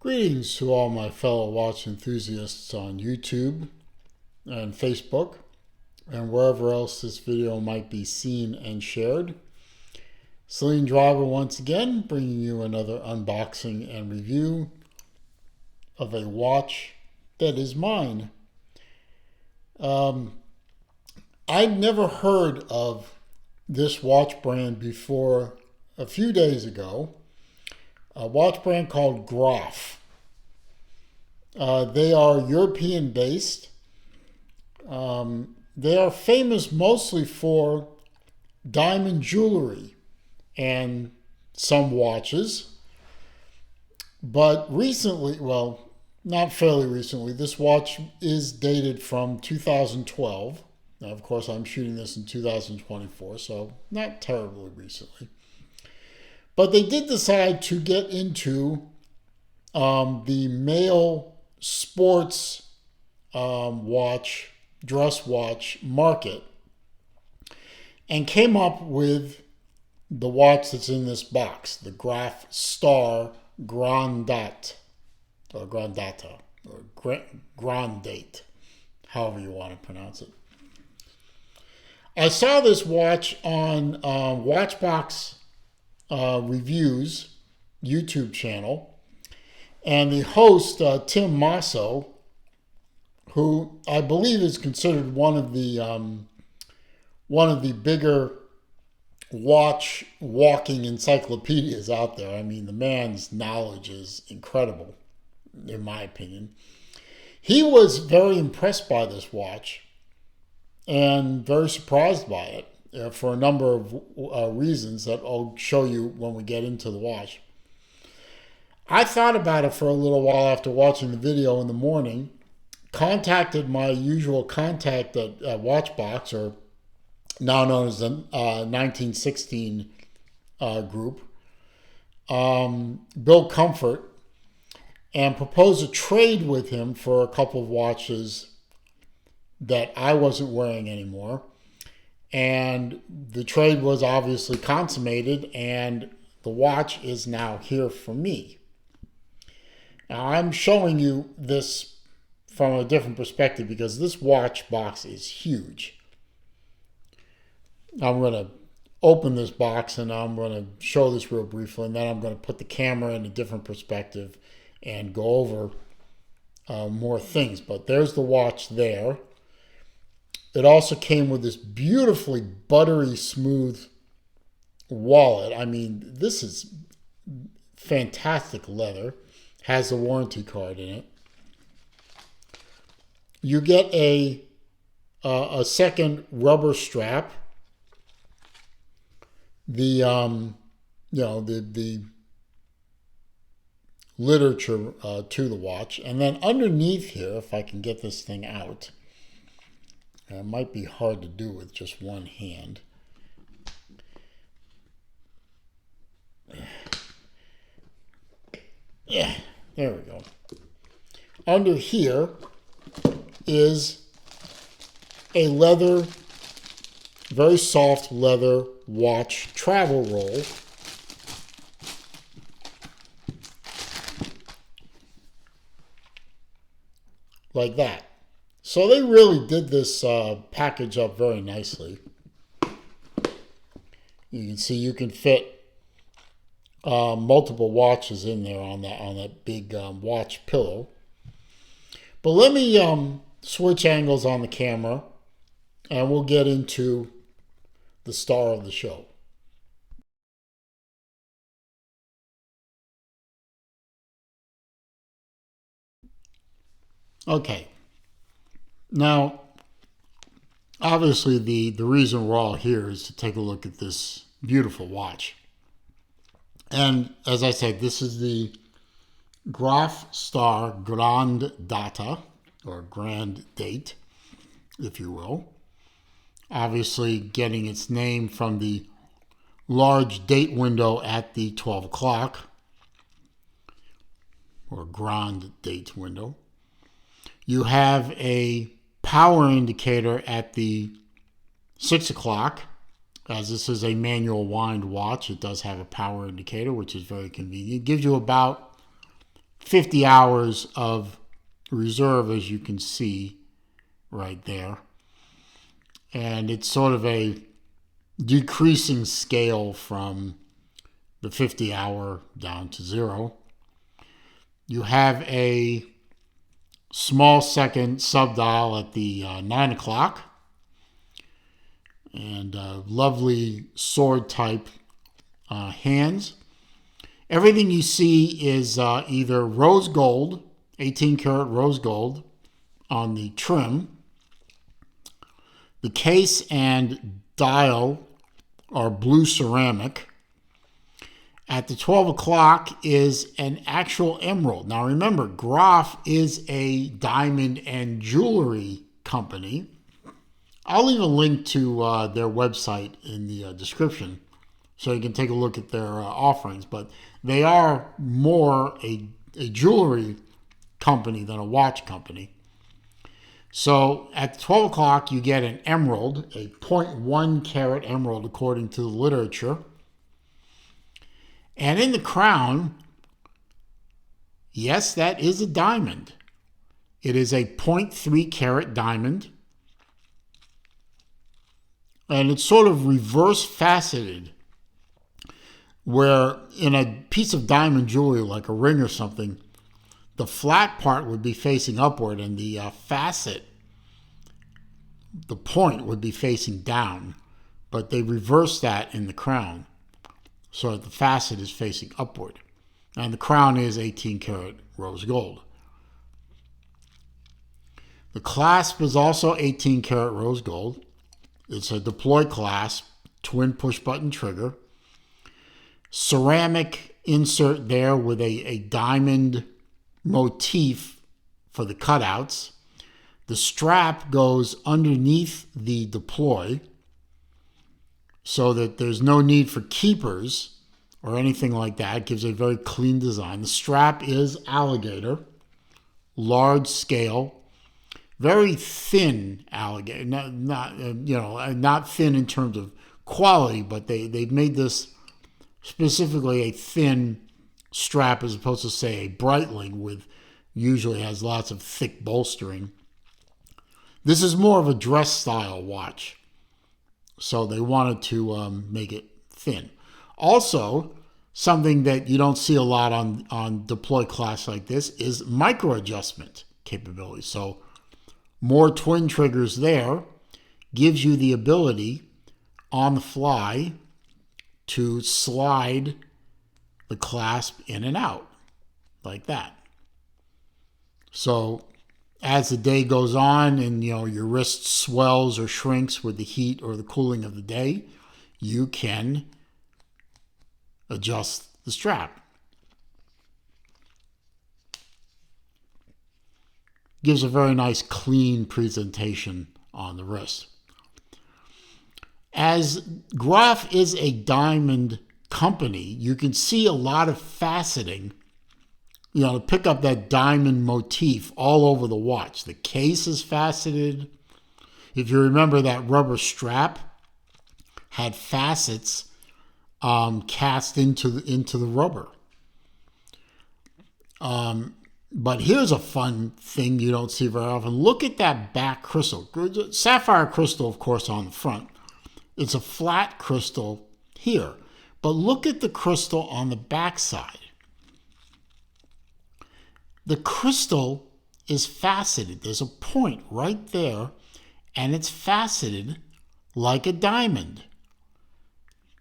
Greetings to all my fellow watch enthusiasts on YouTube and Facebook and wherever else this video might be seen and shared. Celine Driver once again bringing you another unboxing and review of a watch that is mine. I'd never heard of this watch brand before a few days ago. A watch brand called Graff. They are European based. They are famous mostly for diamond jewelry and some watches. But recently, well, not fairly recently, this watch is dated from 2012. Now, of course, I'm shooting this in 2024, so not terribly recently. But they did decide to get into the male sports watch, dress watch market and came up with the watch that's in this box, the Graff Star Grande, or Grandata, or Grande, however you want to pronounce it. I saw this watch on WatchBox Reviews YouTube channel, and the host Tim Masso, who I believe is considered one of the bigger watch walking encyclopedias out there. I mean, the man's knowledge is incredible, in my opinion. He was very impressed by this watch and very surprised by it. For a number of reasons that I'll show you when we get into the watch. I thought about it for a little while after watching the video in the morning, contacted my usual contact at WatchBox, or now known as the 1916 group, Bill Comfort, and proposed a trade with him for a couple of watches that I wasn't wearing anymore. And the trade was obviously consummated, and the watch is now here for me. Now, I'm showing you this from a different perspective because this watch box is huge. I'm going to open this box and I'm going to show this real briefly, and then I'm going to put the camera in a different perspective and go over more things. But there's the watch there. It also came with this beautifully buttery smooth wallet. I mean, this is fantastic leather. Has a warranty card in it. You get a second rubber strap. The the literature to the watch, and then underneath here, if I can get this thing out. It might be hard to do with just one hand. Yeah, there we go. Under here is a leather, very soft leather watch travel roll. Like that. So they really did this package up very nicely. You can see you can fit multiple watches in there on that big watch pillow. But let me switch angles on the camera, and we'll get into the star of the show. Okay. Now, obviously, the reason we're all here is to take a look at this beautiful watch. And as I said, this is the Graff Star Grande Data, or Grand Date, if you will. Obviously, getting its name from the large date window at the 12 o'clock, or Grande Date window. You have a power indicator at the 6 o'clock. As this is a manual wind watch, it does have a power indicator, which is very convenient. It gives you about 50 hours of reserve, as you can see right there. And it's sort of a decreasing scale from the 50 hour down to 0. You have a small second subdial at the 9 o'clock and lovely sword type hands. Everything you see is either rose gold, 18 karat rose gold on the trim. The case and dial are blue ceramic. At the 12 o'clock is an actual emerald. Now remember, Graff is a diamond and jewelry company. I'll leave a link to their website in the description so you can take a look at their offerings. But they are more a jewelry company than a watch company. So at 12 o'clock, you get an emerald, a 0.1 carat emerald according to the literature. And in the crown, yes, that is a diamond. It is a 0.3 carat diamond. And it's sort of reverse faceted, where in a piece of diamond jewelry, like a ring or something, the flat part would be facing upward and the facet, the point, would be facing down. But they reverse that in the crown, so that the facet is facing upward. And the crown is 18 karat rose gold. The clasp is also 18 karat rose gold. It's a deploy clasp, twin push button trigger. Ceramic insert there with a diamond motif for the cutouts. The strap goes underneath the deploy so that there's no need for keepers or anything like that. It gives a very clean design. The strap is alligator, large scale, very thin alligator. Not thin in terms of quality, but they've made this specifically a thin strap as opposed to, say, a Breitling, with usually has lots of thick bolstering. This is more of a dress style watch, so they wanted to make it thin. Also, something that you don't see a lot on deploy class like this is micro adjustment capability. So more twin triggers there gives you the ability on the fly to slide the clasp in and out like that. So as the day goes on and your wrist swells or shrinks with the heat or the cooling of the day, you can adjust the strap. Gives a very nice clean presentation on the wrist. As Graff is a diamond company, you can see a lot of faceting, to pick up that diamond motif all over the watch. The case is faceted. If you remember, that rubber strap had facets cast into the rubber. But here's a fun thing you don't see very often. Look at that back crystal. Sapphire crystal, of course, on the front. It's a flat crystal here. But look at the crystal on the back side. The crystal is faceted. There's a point right there, and it's faceted like a diamond.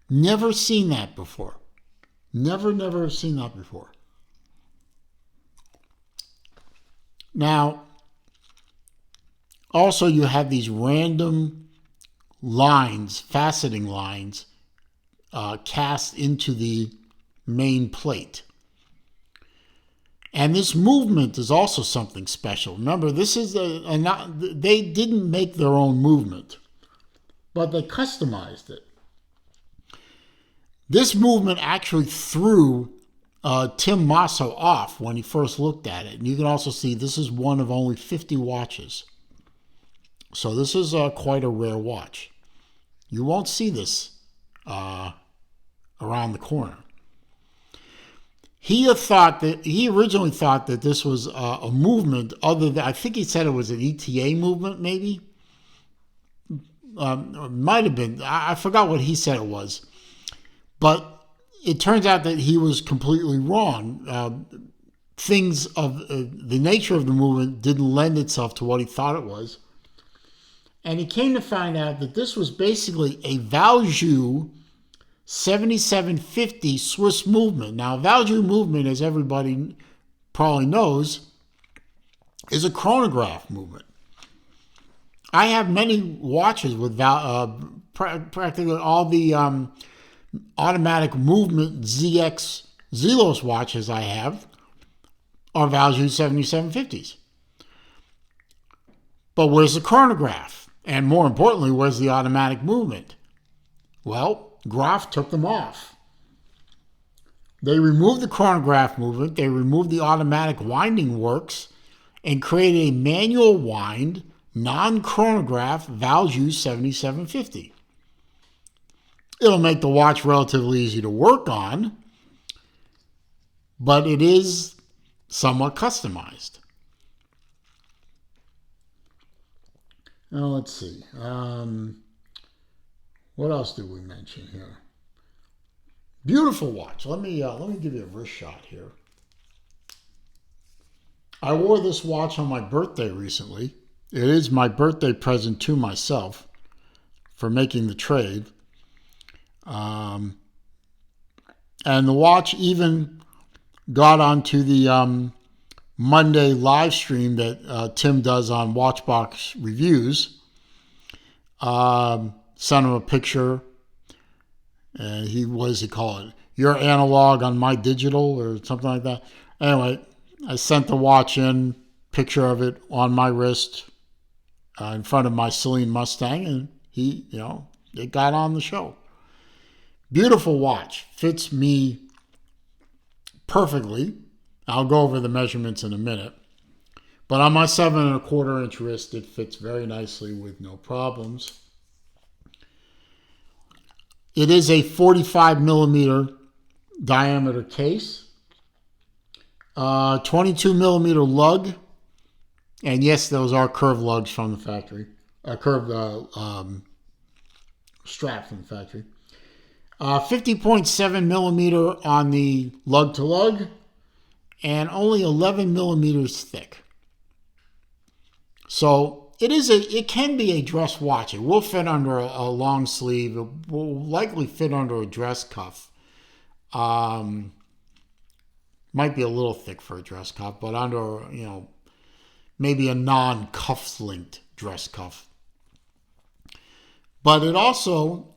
Never seen that before. Never seen that before. Now, also you have these random lines, faceting lines, cast into the main plate. And this movement is also something special. Remember, this is they didn't make their own movement, but they customized it. This movement actually threw Tim Masso off when he first looked at it. And you can also see this is one of only 50 watches. So this is quite a rare watch. You won't see this around the corner. he originally thought that this was a movement other than, I think he said it was an ETA movement, maybe. Might have been. I forgot what he said it was. But it turns out that he was completely wrong. Things of the nature of the movement didn't lend itself to what he thought it was. And he came to find out that this was basically a Valjoux 7750 Swiss movement. Now, Valjoux movement, as everybody probably knows, is a chronograph movement. I have many watches with practically all the automatic movement ZX Zelos watches I have are Valjoux 7750s. But where's the chronograph? And more importantly, where's the automatic movement? Well, Graff took them off. They removed the chronograph movement, they removed the automatic winding works, and created a manual wind, non-chronograph Valjoux 7750. It'll make the watch relatively easy to work on, but it is somewhat customized. Now let's see. What else did we mention here? Beautiful watch. Let me give you a wrist shot here. I wore this watch on my birthday recently. It is my birthday present to myself for making the trade. And the watch even got onto the Monday live stream that Tim does on WatchBox Reviews. Sent him a picture, and what does he call it? Your analog on my digital or something like that. Anyway, I sent the watch in, picture of it on my wrist in front of my Celine Mustang, and it got on the show. Beautiful watch. Fits me perfectly. I'll go over the measurements in a minute. But on my 7 1/4 inch wrist, it fits very nicely with no problems. It is a 45 millimeter diameter case, 22 millimeter lug, and yes, those are curved lugs from the factory, curved strap from the factory. 50.7 millimeter on the lug to lug, and only 11 millimeters thick. So it can be a dress watch. It will fit under a long sleeve. It will likely fit under a dress cuff. Might be a little thick for a dress cuff, but under, maybe a non-cuff linked dress cuff. But it also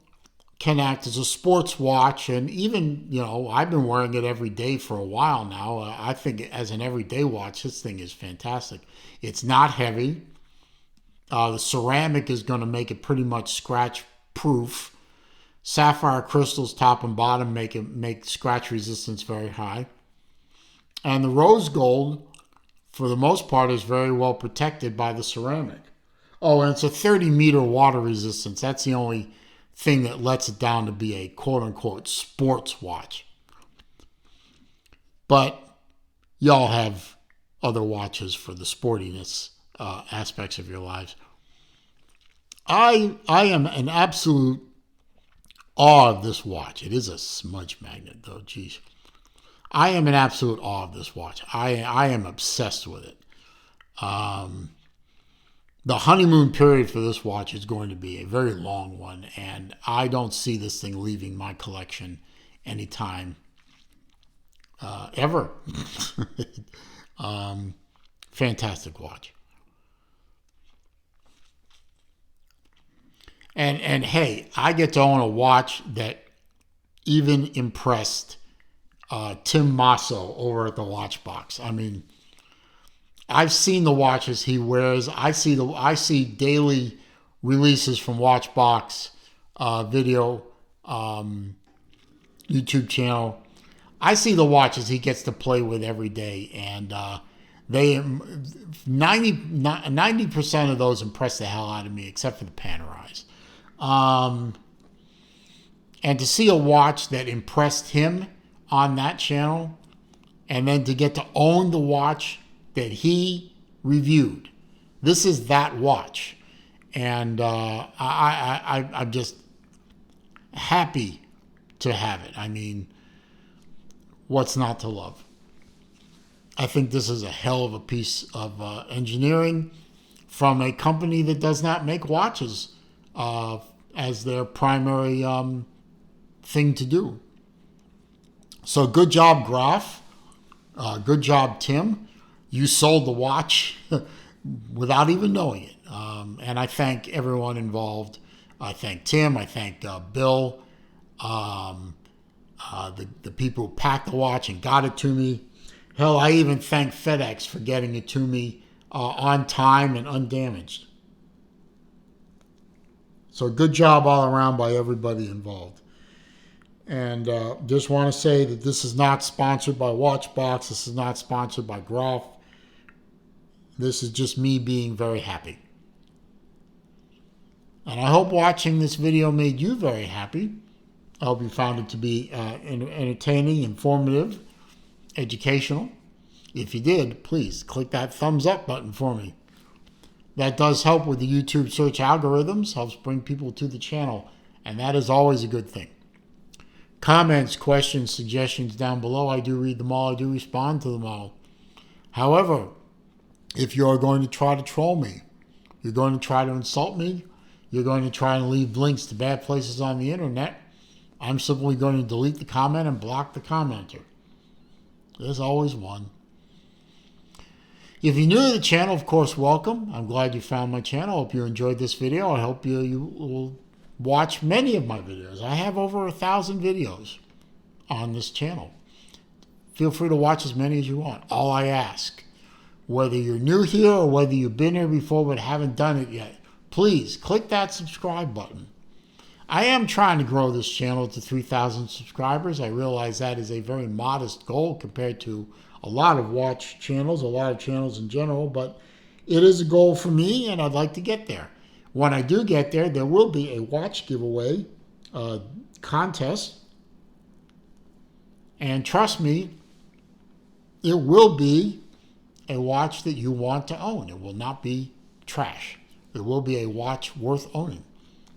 can act as a sports watch, and even, I've been wearing it every day for a while now. I think as an everyday watch, this thing is fantastic. It's not heavy. The ceramic is going to make it pretty much scratch proof. Sapphire crystals top and bottom make scratch resistance very high. And the rose gold, for the most part, is very well protected by the ceramic. Oh, and it's a 30-meter water resistance. That's the only thing that lets it down to be a quote-unquote sports watch. But y'all have other watches for the sportiness aspects of your lives. I am an absolute awe of this watch. It is a smudge magnet, though. Geez, I am in absolute awe of this watch. I am obsessed with it. The honeymoon period for this watch is going to be a very long one, and I don't see this thing leaving my collection anytime ever. Fantastic watch. And hey, I get to own a watch that even impressed Tim Masso over at the WatchBox. I mean, I've seen the watches he wears. I see daily releases from WatchBox video YouTube channel. I see the watches he gets to play with every day, and 90% of those impress the hell out of me, except for the Panerais. And to see a watch that impressed him on that channel and then to get to own the watch that he reviewed. This is that watch. And I'm just happy to have it. I mean, what's not to love? I think this is a hell of a piece of engineering from a company that does not make watches as their primary thing to do. So good job, Graff. Good job, Tim. You sold the watch without even knowing it. And I thank everyone involved. I thank Tim. I thank Bill. The people who packed the watch and got it to me. Hell, I even thank FedEx for getting it to me on time and undamaged. So good job all around by everybody involved. And just want to say that this is not sponsored by WatchBox. This is not sponsored by Graff. This is just me being very happy. And I hope watching this video made you very happy. I hope you found it to be entertaining, informative, educational. If you did, please click that thumbs up button for me. That does help with the YouTube search algorithms, helps bring people to the channel, and that is always a good thing. Comments, questions, suggestions down below, I do read them all, I do respond to them all. However, if you're going to try to troll me, you're going to try to insult me, you're going to try and leave links to bad places on the internet, I'm simply going to delete the comment and block the commenter. There's always one. If you're new to the channel, of course, welcome. I'm glad you found my channel. I hope you enjoyed this video. I hope you will watch many of my videos. I have over 1,000 videos on this channel. Feel free to watch as many as you want. All I ask, whether you're new here or whether you've been here before but haven't done it yet, please click that subscribe button. I am trying to grow this channel to 3,000 subscribers. I realize that is a very modest goal compared to a lot of watch channels, a lot of channels in general, but it is a goal for me, and I'd like to get there. When I do get there, there will be a watch giveaway contest, and trust me, it will be a watch that you want to own. It will not be trash. It will be a watch worth owning.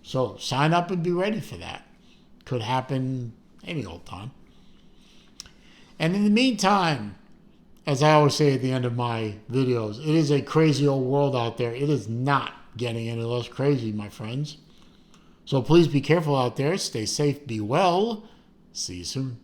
So sign up and be ready for that. Could happen any old time. And in the meantime, as I always say at the end of my videos, it is a crazy old world out there. It is not getting any less crazy, my friends. So please be careful out there. Stay safe. Be well. See you soon.